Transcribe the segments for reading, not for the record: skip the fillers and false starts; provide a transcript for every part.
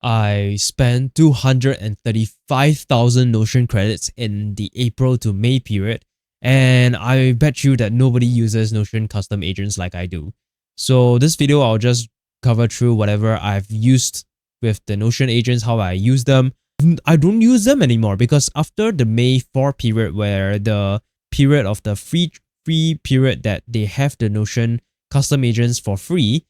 I spent 235,000 Notion credits in the April to May period, and I bet you that nobody uses Notion custom agents like I do. So this video, I'll just cover through whatever I've used with the Notion agents, how I use them. I don't use them anymore because after the May 4 period, where the period of the free period that they have the Notion custom agents for free,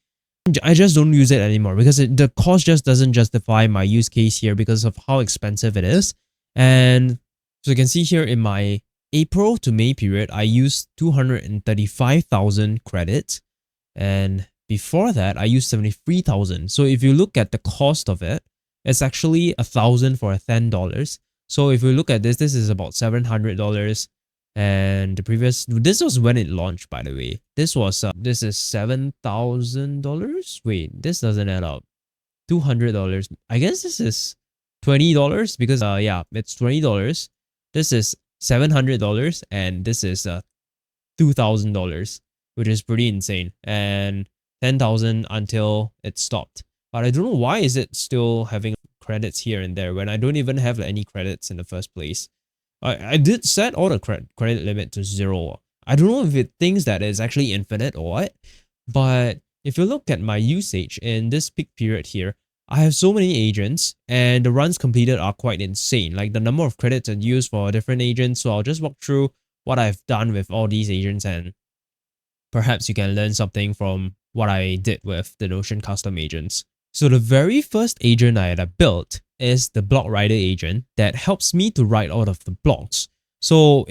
I just don't use it anymore because the cost just doesn't justify my use case here because of how expensive it is. And so you can see here in my April to May period, I used 235,000 credits. And before that, I used 73,000. So if you look at the cost of it, it's actually 1,000 for $10. So if we look at this, this is about $700. And the previous, this was when it launched, by the way. This was this is $7,000. Wait, this doesn't add up. $200. I guess this is $20 because yeah, it's $20. This is $700 and this is $2,000, which is pretty insane. And 10,000 until it stopped. But I don't know why is it still having credits here and there when I don't even have any credits in the first place. I did set all the credit limit to 0. I don't know if it thinks that it's actually infinite or what, but if you look at my usage in this peak period here, I have so many agents and the runs completed are quite insane. Like the number of credits are used for different agents. So I'll just walk through what I've done with all these agents and perhaps you can learn something from what I did with the Notion custom agents. So the very first agent I had built is the blog writer agent that helps me to write out of the blogs. So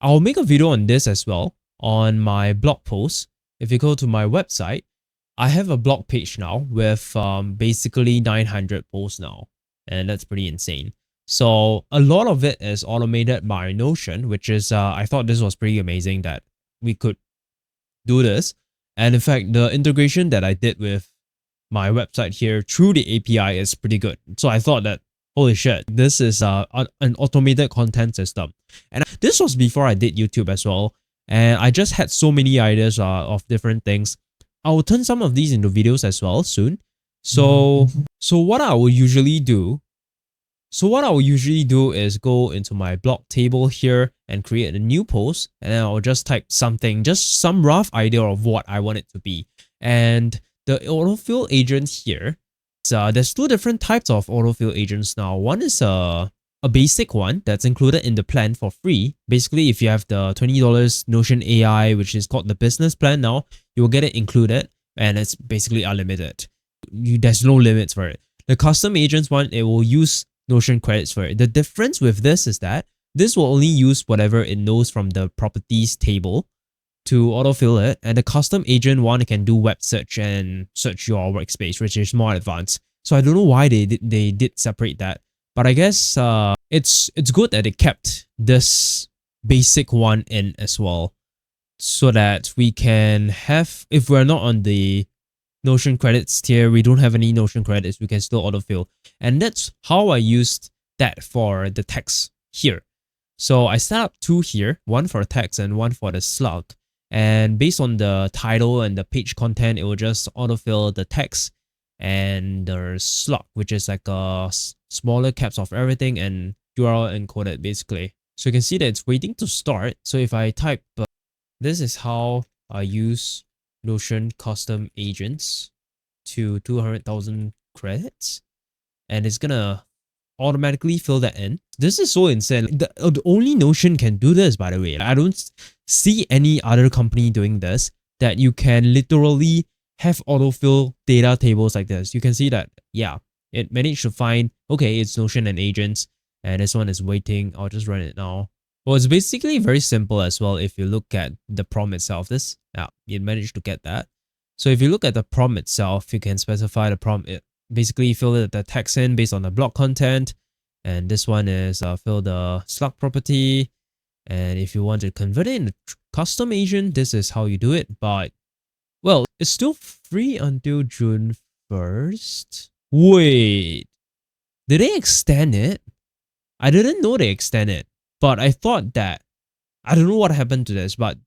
I'll make a video on this as well on my blog post. If you go to my website, I have a blog page now with basically 900 posts now, and that's pretty insane. So a lot of it is automated by Notion, which is, I thought this was pretty amazing that we could do this. And in fact, the integration that I did with my website here through the API is pretty good. So I thought that, holy shit, this is an automated content system. And this was before I did YouTube as well. And I just had so many ideas of different things. I will turn some of these into videos as well soon. So what I will usually do is go into my blog table here and create a new post. And then I'll just type something, just some rough idea of what I want it to be. And the autofill agent here, there's two different types of autofill agents now. One is a basic one that's included in the plan for free. Basically, if you have the $20 Notion AI, which is called the business plan now, you will get it included and it's basically unlimited. There's no limits for it. The custom agents one, it will use Notion credits for it. The difference with this is that this will only use whatever it knows from the properties table to autofill it, and the custom agent one can do web search and search your workspace, which is more advanced. So I don't know why they did separate that, but I guess it's good that they kept this basic one in as well, so that we can have, if we're not on the Notion credits tier, we don't have any Notion credits, we can still autofill. And that's how I used that for the text here. So I set up two here, one for text and one for the slug. And based on the title and the page content, it will just autofill the text and the slug, which is like a smaller caps of everything and URL encoded basically. So you can see that it's waiting to start. So if I type, this is how I use Notion custom agents to 200,000 credits. And it's gonna automatically fill that in. This is so insane. The only Notion can do this, by the way. I don't see any other company doing this, that you can literally have autofill data tables like this. You can see that, yeah, it managed to find, okay, it's Notion and agents, and this one is waiting. I'll just run it now. Well, it's basically very simple as well. If you look at the prompt itself, it managed to get that. So if you look at the prompt itself, you can specify the prompt. It basically fill the text in based on the blog content. And this one is fill the slug property. And if you want to convert it into custom agent, this is how you do it. But, well, it's still free until June 1st. Wait, did they extend it? I didn't know they extended it, but I thought that, I don't know what happened to this, but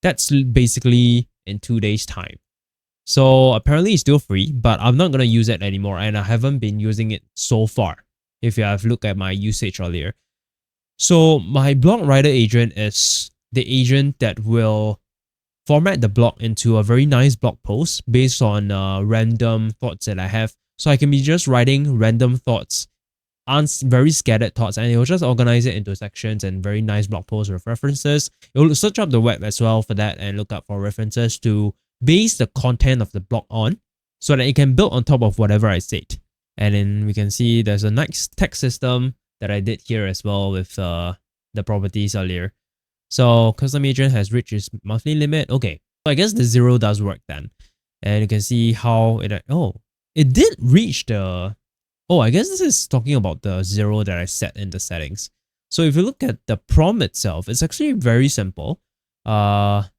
that's basically in 2 days time. So apparently it's still free, but I'm not going to use it anymore. And I haven't been using it so far, if you have looked at my usage earlier. So my blog writer agent is the agent that will format the blog into a very nice blog post based on random thoughts that I have. So I can be just writing random thoughts, very scattered thoughts, and it will just organize it into sections and very nice blog posts with references. It will search up the web as well for that and look up for references to base the content of the blog on so that it can build on top of whatever I said. And then we can see there's a nice text system that I did here as well with the properties earlier. So custom agent has reached its monthly limit. Okay, so I guess the 0 does work then. And you can see how it did reach the, I guess this is talking about the 0 that I set in the settings. So if you look at the prompt itself, it's actually very simple. The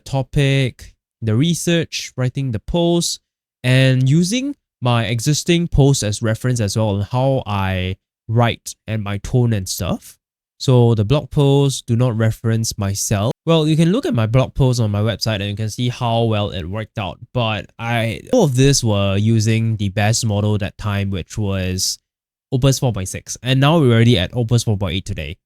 topic, the research, writing the post, and using my existing post as reference as well on how I write and my tone and stuff. So the blog posts do not reference myself. Well, you can look at my blog post on my website and you can see how well it worked out. But all of this were using the best model that time, which was Opus 4.6. And now we're already at Opus 4.8 today.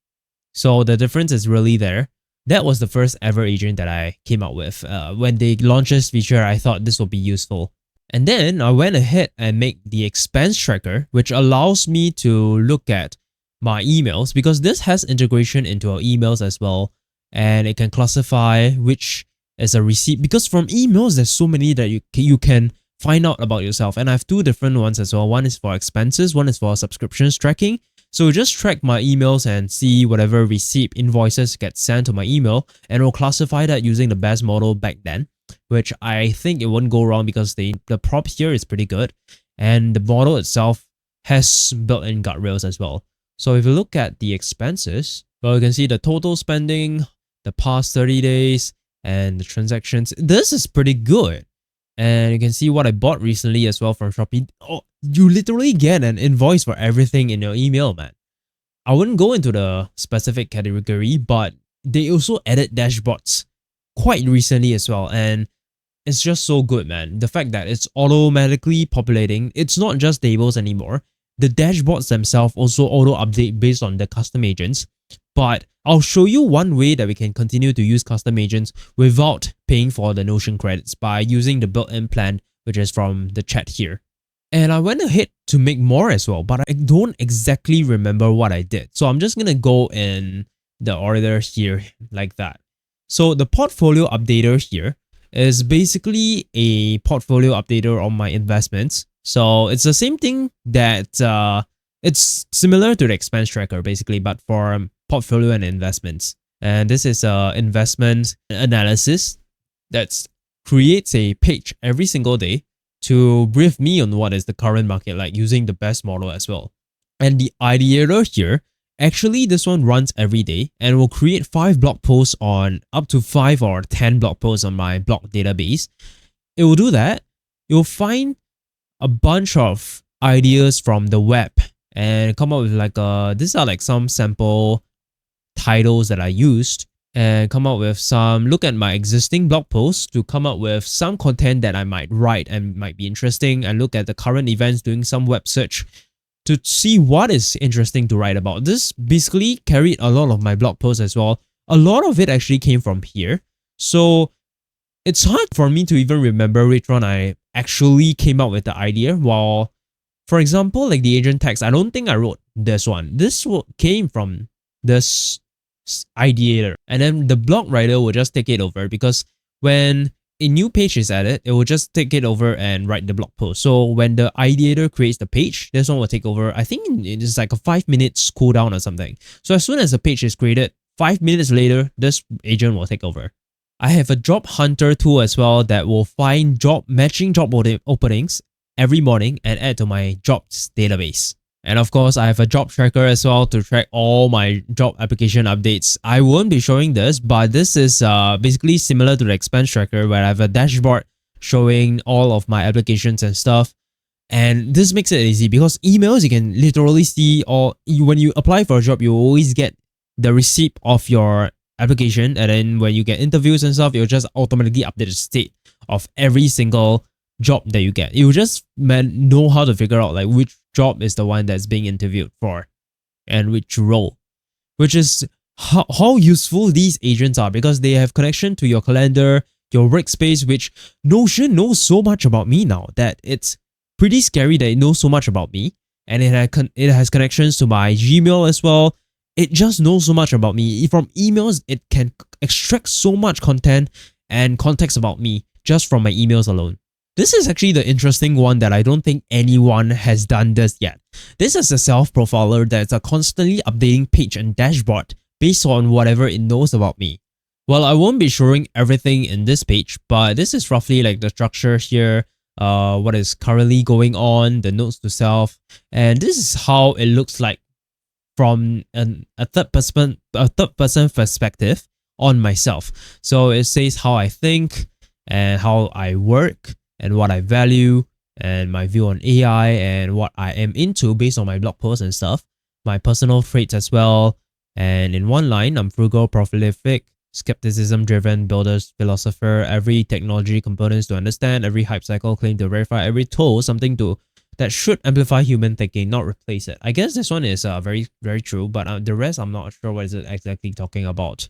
So the difference is really there. That was the first ever agent that I came out with. When they launched this feature, I thought this would be useful. And then I went ahead and made the expense tracker, which allows me to look at my emails, because this has integration into our emails as well, and it can classify which is a receipt, because from emails there's so many that you can find out about yourself. And I have two different ones as well. One is for expenses, one is for subscriptions tracking. So just track my emails and see whatever receipt invoices get sent to my email, and it will classify that using the best model back then, which I think it won't go wrong because the prop here is pretty good, and the model itself has built-in guardrails as well. So if you look at the expenses, well, you can see the total spending, the past 30 days, and the transactions. This is pretty good. And you can see what I bought recently as well from Shopee. Oh, you literally get an invoice for everything in your email, man. I wouldn't go into the specific category, but they also added dashboards quite recently as well. And it's just so good, man. The fact that it's automatically populating, it's not just tables anymore. The dashboards themselves also auto-update based on the custom agents. But I'll show you one way that we can continue to use custom agents without paying for the Notion credits by using the built-in plan, which is from the chat here. And I went ahead to make more as well, but I don't exactly remember what I did. So I'm just going to go in the order here like that. So the portfolio updater here is basically a portfolio updater on my investments. So it's the same thing that it's similar to the expense tracker basically, but for portfolio and investments. And this is investment analysis that creates a page every single day to brief me on what is the current market like using the best model as well. And the Ideator here, actually this one runs every day and will create 5 blog posts on up to 5 or 10 blog posts on my blog database. It will do that. You'll find a bunch of ideas from the web and come up with like these are like some sample titles that I used, and come up with some, look at my existing blog posts to come up with some content that I might write and might be interesting, and look at the current events, doing some web search to see what is interesting to write about. This basically carried a lot of my blog posts as well. A lot of it actually came from here. So it's hard for me to even remember which one I actually came up with the idea. While, for example, like the agent text, I don't think I wrote this one. This came from this Ideator. And then the blog writer will just take it over, because when a new page is added, it will just take it over and write the blog post. So when the Ideator creates the page, this one will take over. I think it's like a 5 minutes cooldown or something. So as soon as the page is created, 5 minutes later, this agent will take over. I have a job hunter tool as well that will find matching job openings every morning and add to my jobs database. And of course, I have a job tracker as well to track all my job application updates. I won't be showing this, but this is basically similar to the expense tracker, where I have a dashboard showing all of my applications and stuff. And this makes it easy because emails, you can literally see, or when you apply for a job, you always get the receipt of your application. And then when you get interviews and stuff, it'll just automatically update the state of every single job that you get. It will just know how to figure out like which job is the one that's being interviewed for and which role, which is how useful these agents are because they have connection to your calendar, your workspace, which Notion knows so much about me now that it's pretty scary that it knows so much about me. And it has connections to my Gmail as well. It just knows so much about me. From emails, it can extract so much content and context about me just from my emails alone. This is actually the interesting one that I don't think anyone has done this yet. This is a self-profiler that's a constantly updating page and dashboard based on whatever it knows about me. Well, I won't be showing everything in this page, but this is roughly like the structure here, what is currently going on, the notes to self, and this is how it looks like from a third person perspective on myself. So it says how I think and how I work and what I value and my view on AI and what I am into based on my blog posts and stuff, my personal traits as well. And in one line, I'm frugal, prolific, skepticism-driven, builders, philosopher, every technology components to understand, every hype cycle claim to verify, every tool something to that should amplify human thinking, not replace it. I guess this one is very, very true, but the rest I'm not sure what is it exactly talking about.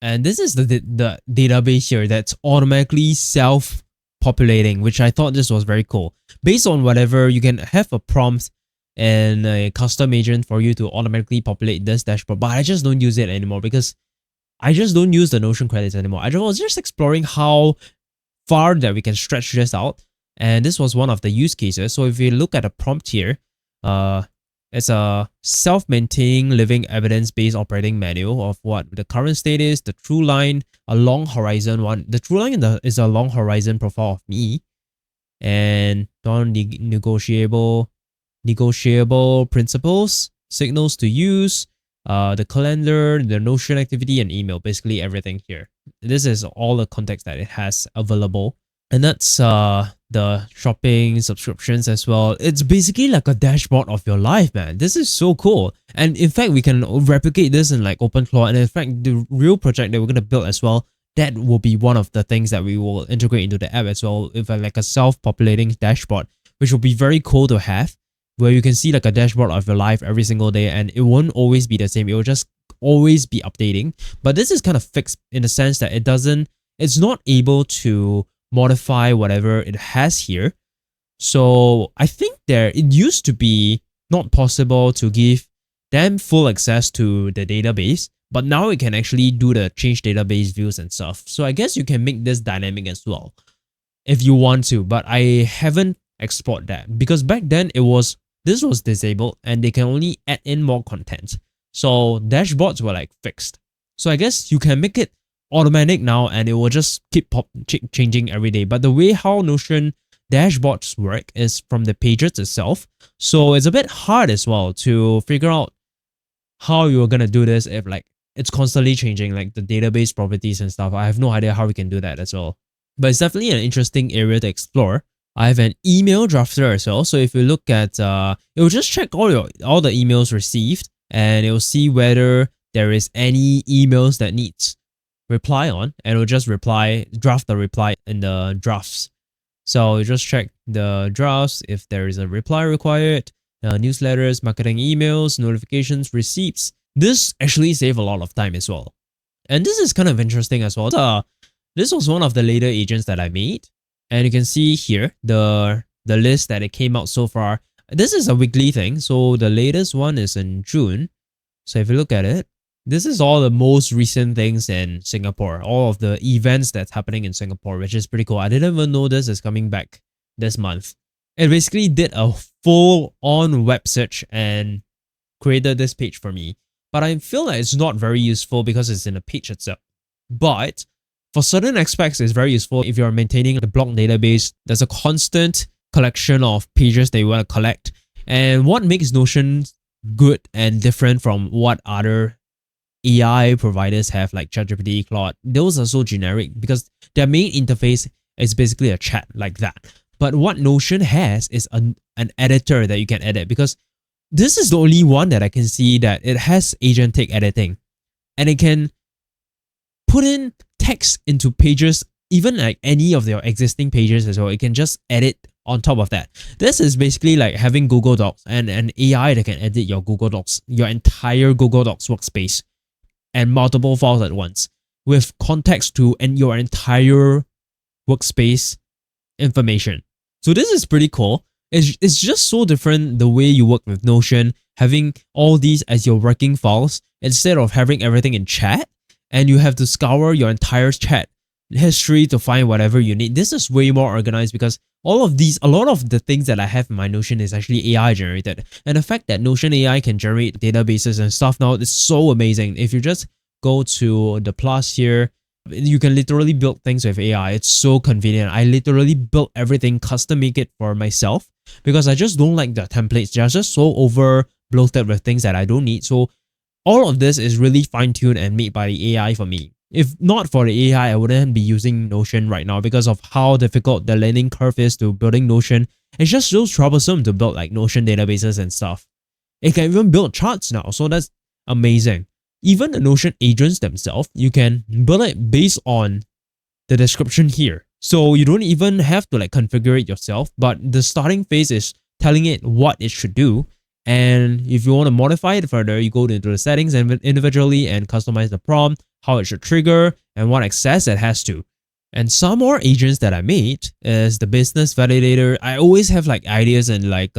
And this is the database here that's automatically self-populating, which I thought this was very cool. Based on whatever, you can have a prompt and a custom agent for you to automatically populate this dashboard, but I just don't use it anymore because I just don't use the Notion credits anymore. I was just exploring how far that we can stretch this out, and this was one of the use cases. So if you look at a prompt here, it's a self-maintaining living evidence-based operating manual of what the current state is, the true line, a long horizon one. The true line is a long horizon profile of me, and non-negotiable principles, signals to use, the calendar, the Notion activity, and email, basically everything here. This is all the context that it has available. And that's the shopping subscriptions as well. It's basically like a dashboard of your life, man. This is so cool. And in fact, we can replicate this in like OpenClaw. And in fact, the real project that we're going to build as well, that will be one of the things that we will integrate into the app as well, with like a self-populating dashboard, which will be very cool to have, where you can see like a dashboard of your life every single day, and it won't always be the same. It will just always be updating. But this is kind of fixed in the sense that it's not able to modify whatever it has here. So I think it used to be not possible to give them full access to the database, but now it can actually do the change database views and stuff. So I guess you can make this dynamic as well if you want to, but I haven't explored that because back then this was disabled and they can only add in more content. So dashboards were like fixed. So I guess you can make it automatic now and it will just keep changing every day. But the way how Notion dashboards work is from the pages itself. So it's a bit hard as well to figure out how you're going to do this if like it's constantly changing, like the database properties and stuff. I have no idea how we can do that as well. But it's definitely an interesting area to explore. I have an email drafter as well. So if you look at, it will just check all the emails received and it will see whether there is any emails that needs reply on, and it will just draft the reply in the drafts. So you just check the drafts if there is a reply required, newsletters, marketing emails, notifications, receipts. This actually saves a lot of time as well. And this is kind of interesting as well. This was one of the later agents that I made. And you can see here the list that it came out so far. This is a weekly thing. So the latest one is in June. So if you look at it, this is all the most recent things in Singapore. All of the events that's happening in Singapore, which is pretty cool. I didn't even know this is coming back this month. It basically did a full-on web search and created this page for me. But I feel like it's not very useful because it's in a page itself. But for certain aspects, it's very useful if you're maintaining the blog database. There's a constant collection of pages that you want to collect. And what makes Notion good and different from what other AI providers have, like ChatGPT, Claude, those are so generic because their main interface is basically a chat like that. But what Notion has is an editor that you can edit, because this is the only one that I can see that it has agentic editing, and it can put in text into pages even like any of your existing pages as well. It can just edit on top of that. This is basically like having Google Docs and an AI that can edit your Google Docs, your entire Google Docs workspace and multiple files at once with context to and your entire workspace information. So this is pretty cool. It's just so different the way you work with Notion, having all these as your working files instead of having everything in chat and you have to scour your entire chat history to find whatever you need. This is way more organized because a lot of the things that I have in my Notion is actually AI generated. And the fact that Notion AI can generate databases and stuff now is so amazing. If you just go to the plus here, you can literally build things with AI. It's so convenient. I literally built everything, custom make it for myself because I just don't like the templates. They're just so over bloated with things that I don't need. So all of this is really fine-tuned and made by the AI for me. If not for the AI, I wouldn't be using Notion right now because of how difficult the learning curve is to building Notion. It's just so troublesome to build like Notion databases and stuff. It can even build charts now, so that's amazing. Even the Notion agents themselves, you can build it based on the description here. So you don't even have to like configure it yourself, but the starting phase is telling it what it should do. And if you want to modify it further, you go into the settings and individually and customize the prompt, how it should trigger, and what access it has to. And some more agents that I made is the business validator. I always have like ideas and like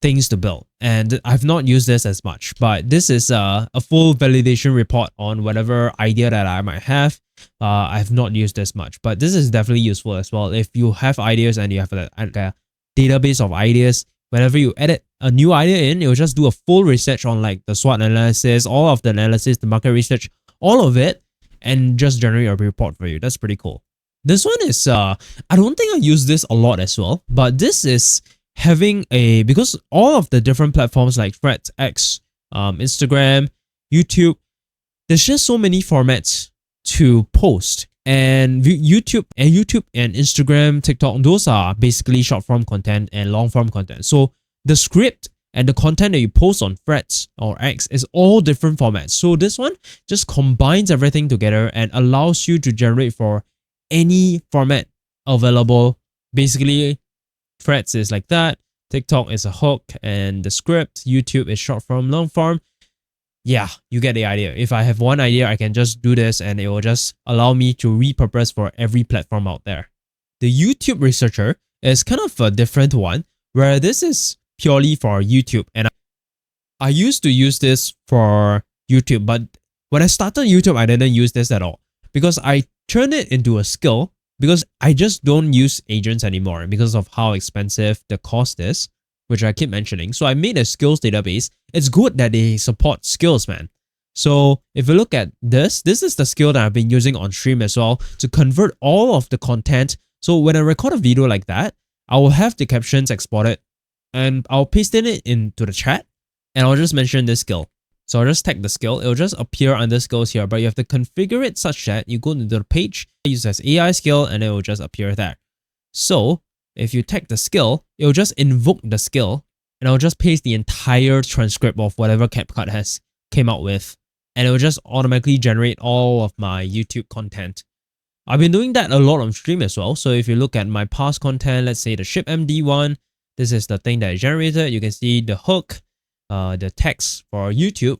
things to build, and I've not used this as much, but this is a full validation report on whatever idea that I might have. I've not used this much, but this is definitely useful as well. If you have ideas and you have a database of ideas, whenever you edit a new idea in, it will just do a full research on like the SWOT analysis, all of the analysis, the market research, all of it, and just generate a report for you. That's pretty cool. This one is, I don't think I use this a lot as well, but this is having because all of the different platforms like Threads, X, Instagram, YouTube, there's just so many formats to post. And YouTube and Instagram, TikTok, those are basically short form content and long form content. So the script and the content that you post on Threads or X is all different formats. So this one just combines everything together and allows you to generate for any format available. Basically, Threads is like that, TikTok is a hook, and the script, YouTube is short form, long form. Yeah, you get the idea. If I have one idea, I can just do this and it will just allow me to repurpose for every platform out there. The YouTube researcher is kind of a different one, where this is purely for YouTube. And I used to use this for YouTube, but when I started YouTube, I didn't use this at all because I turned it into a skill because I just don't use agents anymore because of how expensive the cost is, which I keep mentioning. So I made a skills database. It's good that they support skills, man. So if you look at this is the skill that I've been using on stream as well to convert all of the content. So when I record a video like that, I will have the captions exported and I'll paste it into the chat and I'll just mention this skill. So I'll just tag the skill. It'll just appear under skills here, but you have to configure it such that you go into the page, use as AI skill, and it will just appear there. So if you tag the skill, it'll just invoke the skill and I'll just paste the entire transcript of whatever CapCut has came out with, and it will just automatically generate all of my YouTube content. I've been doing that a lot on stream as well. So if you look at my past content, let's say the ShipMD one, this is the thing that I generated. You can see the hook, the text for YouTube.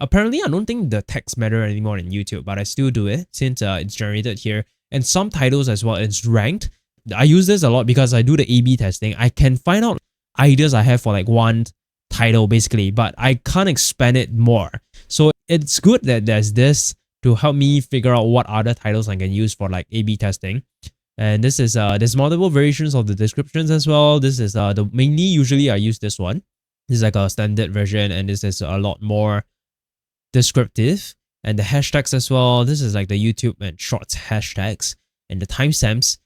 Apparently, I don't think the text matter anymore in YouTube, but I still do it since it's generated here. And some titles as well, it's ranked. I use this a lot because I do the A/B testing. I can find out ideas I have for like one title basically, but I can't expand it more. So it's good that there's this to help me figure out what other titles I can use for like A/B testing. And this is there's multiple variations of the descriptions as well. This is mainly usually I use this one. This is like a standard version, and this is a lot more descriptive. And the hashtags as well. This is like the YouTube and Shorts hashtags and the timestamps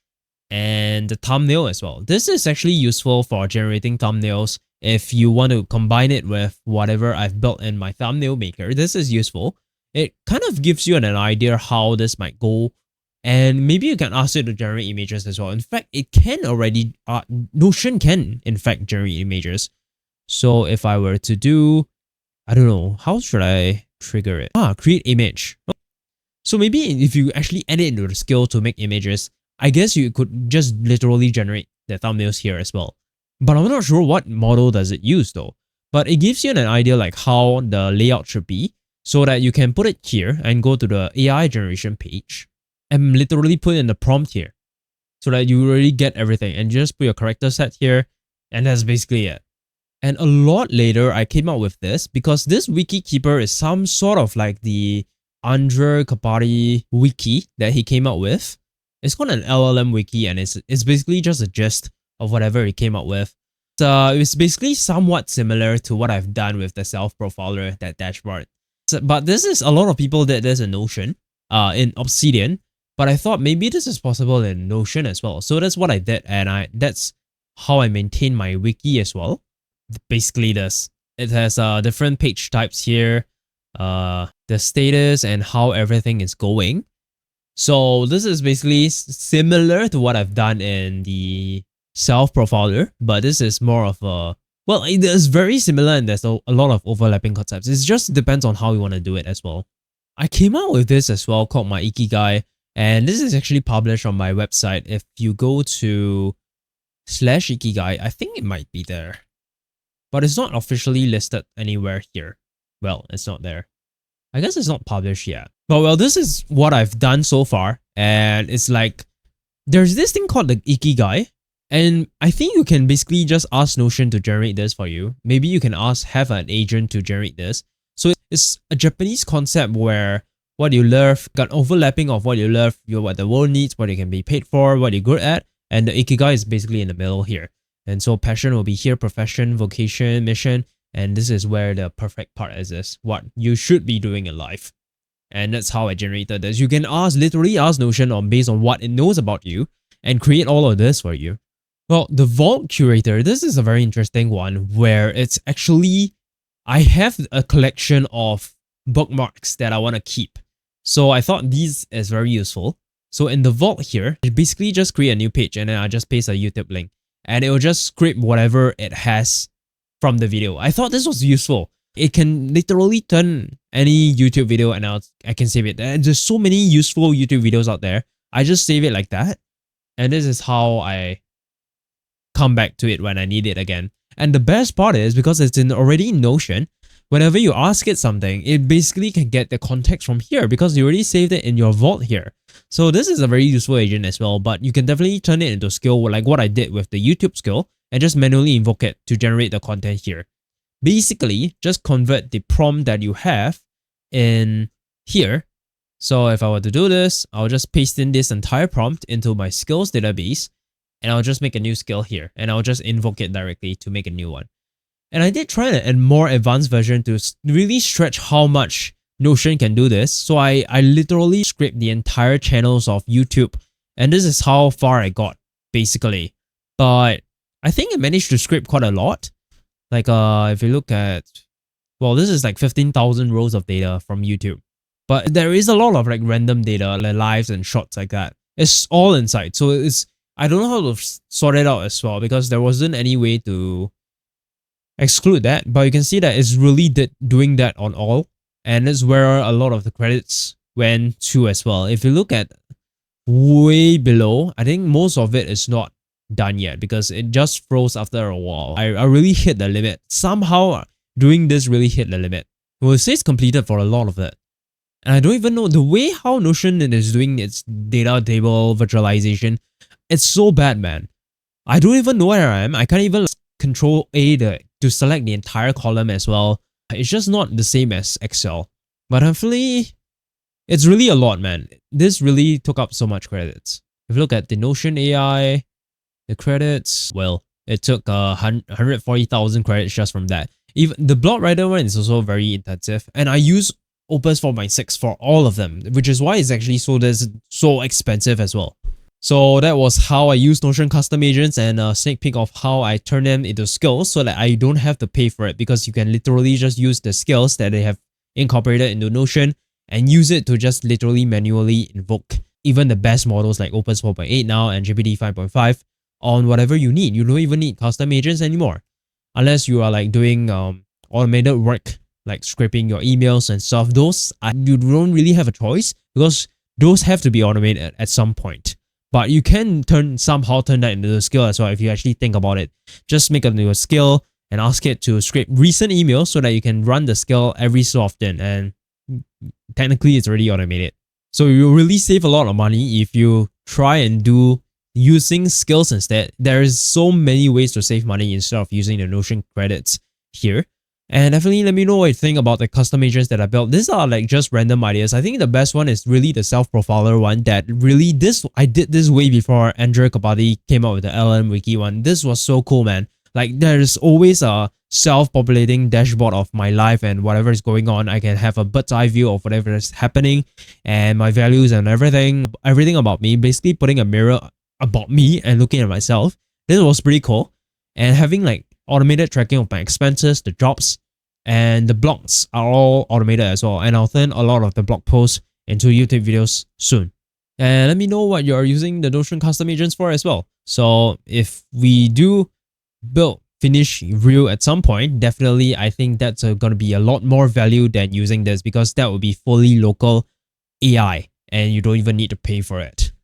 and the thumbnail as well. This is actually useful for generating thumbnails. If you want to combine it with whatever I've built in my thumbnail maker, this is useful. It kind of gives you an idea how this might go. And maybe you can ask it to generate images as well. In fact, it can already, Notion can in fact generate images. So if I were to do, I don't know, how should I trigger it? Create image. So maybe if you actually add it into the skill to make images, I guess you could just literally generate the thumbnails here as well. But I'm not sure what model does it use though. But it gives you an idea like how the layout should be so that you can put it here and go to the AI generation page and literally put in the prompt here so that you really get everything and just put your character set here and that's basically it. And a lot later, I came up with this because this wiki keeper is some sort of like the Andre Kapari wiki that he came up with. It's called an LLM wiki and it's basically just a gist of whatever he came up with. It's basically somewhat similar to what I've done with the self-profiler, that dashboard. But this is a lot of people did this in Notion, in Obsidian, but I thought maybe this is possible in Notion as well. So that's what I did and that's how I maintain my wiki as well. Basically this. It has different page types here, the status and how everything is going. So this is basically similar to what I've done in the self-profiler, but this is more of a, well, it is very similar and there's a lot of overlapping concepts. It just depends on how you want to do it as well. I came out with this as well called my Ikigai, and this is actually published on my website. If you go to /Ikigai, I think it might be there, but it's not officially listed anywhere here. Well, it's not there. I guess it's not published yet. But well, this is what I've done so far, and it's like, there's this thing called the Ikigai, and I think you can basically just ask Notion to generate this for you. Maybe you can have an agent to generate this. So it's a Japanese concept where what you love, got overlapping of what you love, what the world needs, what you can be paid for, what you're good at, and the Ikigai is basically in the middle here. And so passion will be here, profession, vocation, mission, and this is where the perfect part is this, what you should be doing in life. And that's how I generated this. You can literally ask Notion based on what it knows about you and create all of this for you. Well, the Vault Curator, this is a very interesting one where it's actually, I have a collection of bookmarks that I want to keep. So I thought these is very useful. So in the Vault here, you basically just create a new page and then I just paste a YouTube link and it will just scrape whatever it has from the video. I thought this was useful. It can literally turn any YouTube video and I can save it. And there's so many useful YouTube videos out there. I just save it like that. And this is how I come back to it when I need it again. And the best part is because it's already in Notion, whenever you ask it something, it basically can get the context from here because you already saved it in your vault here. So this is a very useful agent as well, but you can definitely turn it into a skill like what I did with the YouTube skill and just manually invoke it to generate the content here. Basically, just convert the prompt that you have in here. So if I were to do this, I'll just paste in this entire prompt into my skills database and I'll just make a new skill here and I'll just invoke it directly to make a new one. And I did try a more advanced version to really stretch how much Notion can do this. So I literally scraped the entire channels of YouTube and this is how far I got basically. But I think I managed to scrape quite a lot. Like if you look at, well, this is like 15,000 rows of data from YouTube. But there is a lot of like random data, like lives and shots like that. It's all inside. So I don't know how to sort it out as well because there wasn't any way to exclude that. But you can see that it's really doing that on all. And it's where a lot of the credits went to as well. If you look at way below, I think most of it is not done yet because it just froze after a while. I really hit the limit. Somehow doing this really hit the limit. Well, it says completed for a lot of it. And I don't even know the way how Notion is doing its data table virtualization. It's so bad, man. I don't even know where I am. I can't even Control A to select the entire column as well. It's just not the same as Excel. But hopefully, it's really a lot, man. This really took up so much credits. If you look at the Notion AI, the credits, well, it took 140,000 credits just from that. Even the Blog Writer one is also very intensive. And I use Opus 4.6 for all of them, which is why it's actually so expensive as well. So that was how I use Notion custom agents and a sneak peek of how I turn them into skills so that I don't have to pay for it because you can literally just use the skills that they have incorporated into Notion and use it to just literally manually invoke even the best models like Opus 4.8 now and GPT 5.5 on whatever you need. You don't even need custom agents anymore unless you are like doing automated work like scraping your emails and stuff, you don't really have a choice because those have to be automated at some point. But you can somehow turn that into a skill as well if you actually think about it. Just make it into a skill and ask it to scrape recent emails so that you can run the skill every so often, and technically it's already automated. So you'll really save a lot of money if you try and do using skills instead. There is so many ways to save money instead of using the Notion credits here. And definitely let me know what you think about the custom agents that I built. These are like just random ideas. I think the best one is really the self-profiler one that really I did this way before Andrea Kapadi came out with the LM Wiki one. This was so cool, man. Like there's always a self-populating dashboard of my life and whatever is going on. I can have a bird's eye view of whatever is happening and my values and everything about me, basically putting a mirror about me and looking at myself. This was pretty cool. And having like automated tracking of my expenses, the jobs, and the blogs are all automated as well. And I'll turn a lot of the blog posts into YouTube videos soon. And let me know what you're using the Notion custom agents for as well. So if we do finish Reel at some point, definitely I think that's going to be a lot more value than using this, because that will be fully local AI and you don't even need to pay for it.